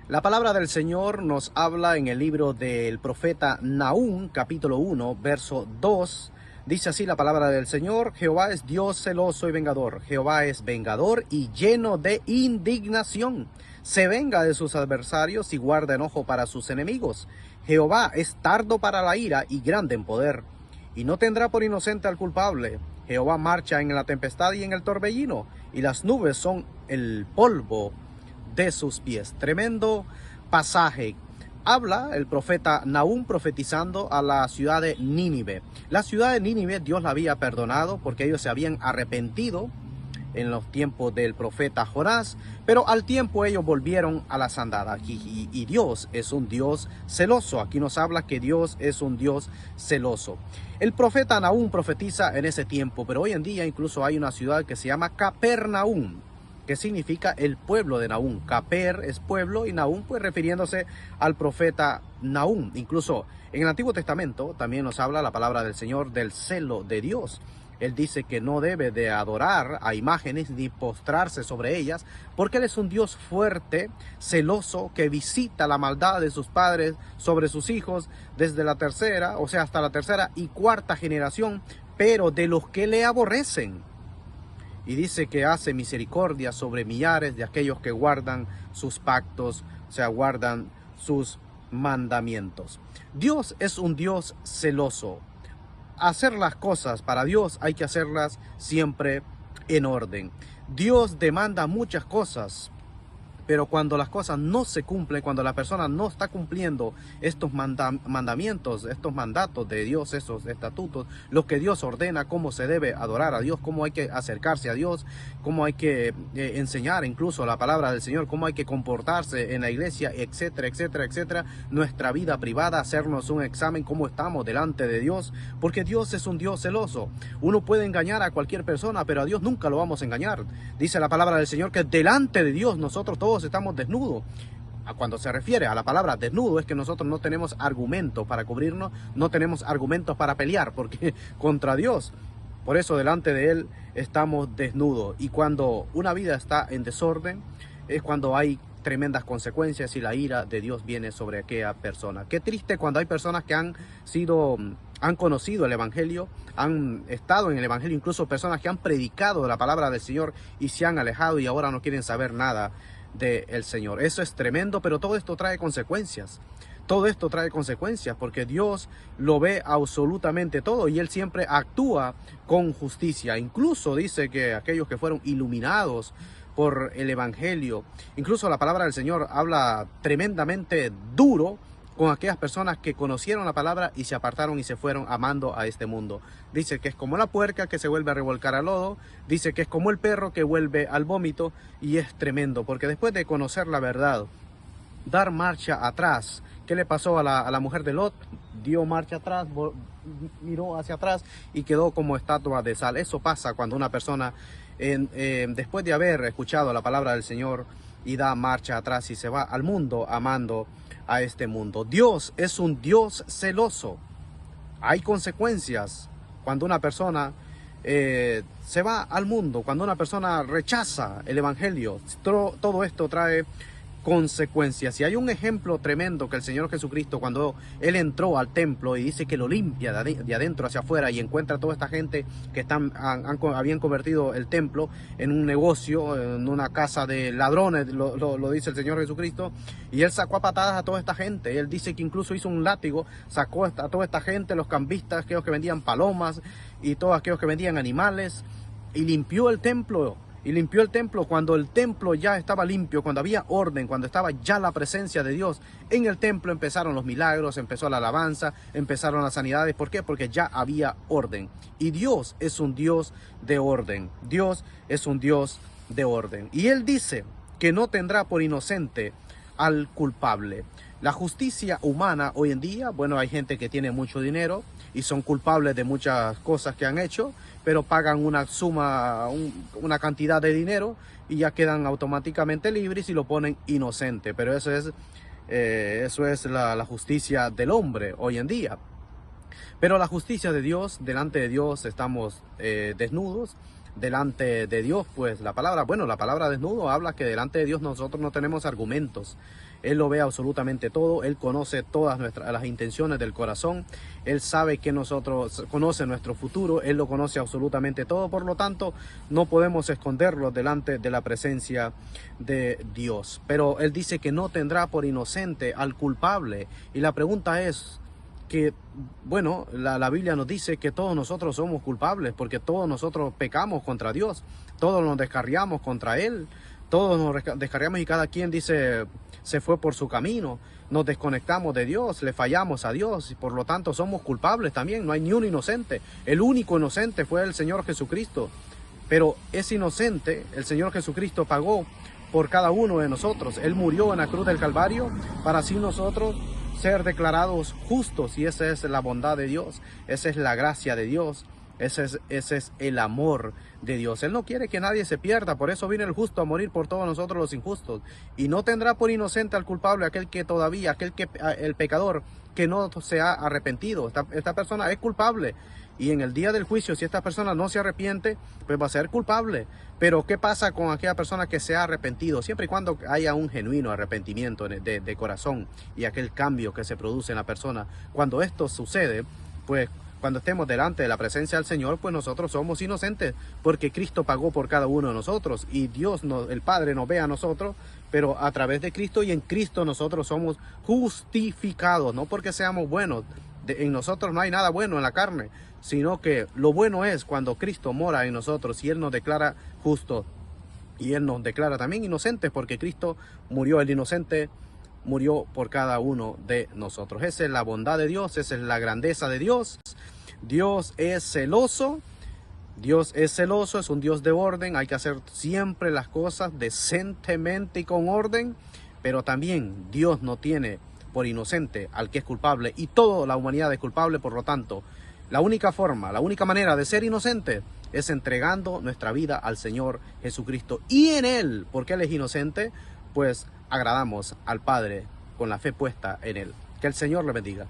La palabra del Señor nos habla en el libro del profeta Nahum, capítulo 1, verso 2. Dice así la palabra del Señor: Jehová es Dios celoso y vengador. Jehová es vengador y lleno de indignación. Se venga de sus adversarios y guarda enojo para sus enemigos. Jehová es tardo para la ira y grande en poder, y no tendrá por inocente al culpable. Jehová marcha en la tempestad y en el torbellino, y las nubes son el polvo de sus pies. Tremendo pasaje. Habla el profeta Nahum profetizando a la ciudad de Nínive. La ciudad de Nínive Dios la había perdonado porque ellos se habían arrepentido en los tiempos del profeta Jonás, pero al tiempo ellos volvieron a la sandada. Y Dios es un Dios celoso. Aquí nos habla que Dios es un Dios celoso. El profeta Nahum profetiza en ese tiempo, pero hoy en día incluso hay una ciudad que se llama Capernaum, que significa el pueblo de Nahum. Caper es pueblo y Nahum pues refiriéndose al profeta Nahum. Incluso en el Antiguo Testamento también nos habla la palabra del Señor del celo de Dios. Él dice que no debe de adorar a imágenes ni postrarse sobre ellas, porque Él es un Dios fuerte, celoso, que visita la maldad de sus padres sobre sus hijos desde la tercera, o sea, hasta la tercera y cuarta generación, pero de los que le aborrecen. Y dice que hace misericordia sobre millares de aquellos que guardan sus pactos, o sea, guardan sus mandamientos. Dios es un Dios celoso. Hacer las cosas para Dios hay que hacerlas siempre en orden. Dios demanda muchas cosas, pero cuando las cosas no se cumplen, cuando la persona no está cumpliendo estos mandamientos, estos mandatos de Dios, esos estatutos, lo que Dios ordena, cómo se debe adorar a Dios, cómo hay que acercarse a Dios, cómo hay que enseñar incluso la palabra del Señor, cómo hay que comportarse en la iglesia, etcétera, etcétera, etcétera. Nuestra vida privada, hacernos un examen, cómo estamos delante de Dios, porque Dios es un Dios celoso. Uno puede engañar a cualquier persona, pero a Dios nunca lo vamos a engañar. Dice la palabra del Señor que delante de Dios nosotros todos estamos desnudos. Cuando se refiere a la palabra desnudo es que nosotros no tenemos argumentos para cubrirnos, no tenemos argumentos para pelear, porque contra Dios, por eso delante de Él estamos desnudos. Y cuando una vida está en desorden es cuando hay tremendas consecuencias y la ira de Dios viene sobre aquella persona. Qué triste cuando hay personas que han conocido el Evangelio, han estado en el Evangelio, incluso personas que han predicado la palabra del Señor y se han alejado y ahora no quieren saber nada del Señor. Eso es tremendo, pero todo esto trae consecuencias. Todo esto trae consecuencias porque Dios lo ve absolutamente todo y Él siempre actúa con justicia. Incluso dice que aquellos que fueron iluminados por el Evangelio, incluso la palabra del Señor habla tremendamente duro con aquellas personas que conocieron la palabra y se apartaron y se fueron amando a este mundo. Dice que es como la puerca que se vuelve a revolcar al lodo, dice que es como el perro que vuelve al vómito, y es tremendo, porque después de conocer la verdad, dar marcha atrás. ¿Qué le pasó a la mujer de Lot? Dio marcha atrás, miró hacia atrás y quedó como estatua de sal. Eso pasa cuando una persona, después de haber escuchado la palabra del Señor, y da marcha atrás y se va al mundo amando a este mundo. Dios es un Dios celoso. Hay consecuencias cuando una persona se va al mundo, cuando una persona rechaza el Evangelio. Todo esto trae consecuencias. Y hay un ejemplo tremendo que el Señor Jesucristo, cuando Él entró al templo y dice que lo limpia de adentro hacia afuera y encuentra a toda esta gente que habían convertido el templo en un negocio, en una casa de ladrones, lo dice el Señor Jesucristo, y Él sacó a patadas a toda esta gente. Él dice que incluso hizo un látigo, sacó a toda esta gente, los cambistas, aquellos que vendían palomas y todos aquellos que vendían animales, y limpió el templo. Y limpió el templo cuando el templo ya estaba limpio, cuando había orden, cuando estaba ya la presencia de Dios. En el templo empezaron los milagros, empezó la alabanza, empezaron las sanidades. ¿Por qué? Porque ya había orden. Y Dios es un Dios de orden. Dios es un Dios de orden. Y Él dice que no tendrá por inocente al culpable. La justicia humana hoy en día, bueno, hay gente que tiene mucho dinero y son culpables de muchas cosas que han hecho, pero pagan una suma, una cantidad de dinero y ya quedan automáticamente libres y lo ponen inocente. Pero eso es la justicia del hombre hoy en día. Pero la justicia de Dios, delante de Dios estamos desnudos. Delante de Dios, pues la palabra desnudo habla que delante de Dios nosotros no tenemos argumentos. Él lo ve absolutamente todo, Él conoce todas las intenciones del corazón, Él sabe que nosotros, conoce nuestro futuro, Él lo conoce absolutamente todo, por lo tanto no podemos esconderlo delante de la presencia de Dios. Pero Él dice que no tendrá por inocente al culpable, y la pregunta es que, bueno, la Biblia nos dice que todos nosotros somos culpables, porque todos nosotros pecamos contra Dios, todos nos descarriamos contra Él, todos nos descarriamos y cada quien dice se fue por su camino, nos desconectamos de Dios, le fallamos a Dios y por lo tanto somos culpables también, no hay ni un inocente. El único inocente fue el Señor Jesucristo, pero ese inocente, el Señor Jesucristo pagó por cada uno de nosotros. Él murió en la cruz del Calvario para así nosotros ser declarados justos, y esa es la bondad de Dios, esa es la gracia de Dios. Ese es el amor de Dios. Él no quiere que nadie se pierda, por eso vino el justo a morir por todos nosotros los injustos. Y no tendrá por inocente al culpable, el pecador que no se ha arrepentido. Esta persona es culpable. Y en el día del juicio, si esta persona no se arrepiente, pues va a ser culpable. Pero ¿qué pasa con aquella persona que se ha arrepentido? Siempre y cuando haya un genuino arrepentimiento de corazón y aquel cambio que se produce en la persona. Cuando esto sucede, pues cuando estemos delante de la presencia del Señor, pues nosotros somos inocentes, porque Cristo pagó por cada uno de nosotros, y Dios, el Padre, nos ve a nosotros, pero a través de Cristo, y en Cristo nosotros somos justificados, no porque seamos buenos, en nosotros no hay nada bueno en la carne, sino que lo bueno es cuando Cristo mora en nosotros y Él nos declara justos, y Él nos declara también inocentes, porque Cristo murió, el inocente murió por cada uno de nosotros. Esa es la bondad de Dios, esa es la grandeza de Dios. Dios es celoso, es un Dios de orden, hay que hacer siempre las cosas decentemente y con orden, pero también Dios no tiene por inocente al que es culpable, y toda la humanidad es culpable. Por lo tanto, la única manera de ser inocente es entregando nuestra vida al Señor Jesucristo, y en Él, porque Él es inocente, pues agradamos al Padre con la fe puesta en Él. Que el Señor le bendiga.